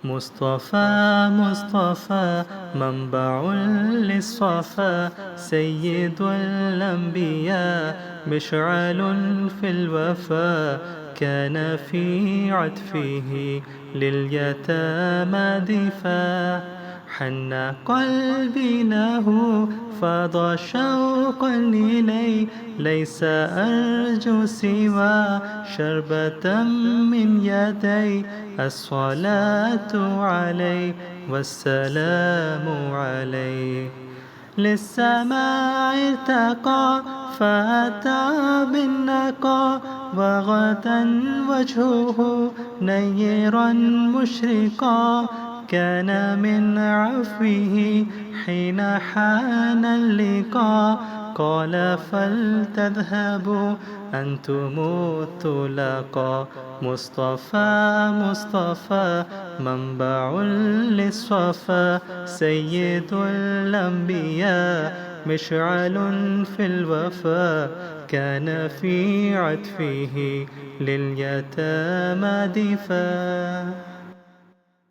مصطفى مصطفى منبع للصفا، سيد الأنبياء مشعل في الوفا، كان في عطفه لليتامى دفا. حن قلبي له فاض شوقا إليه، ليس أرجو سوى شربة من يدي. الصلاة عليه والسلام عليه. للسماء ارتقى فأتى بالنقى، وغدا وجهه نيرا مشرقا. كان من عفوه حين حان اللقاء، قال فلتذهبوا أنتم الطلقاء. مصطفى مصطفى منبع للصفا، سيد الأنبياء مشعل في الوفا، كان في عطفه لليتامى دفا.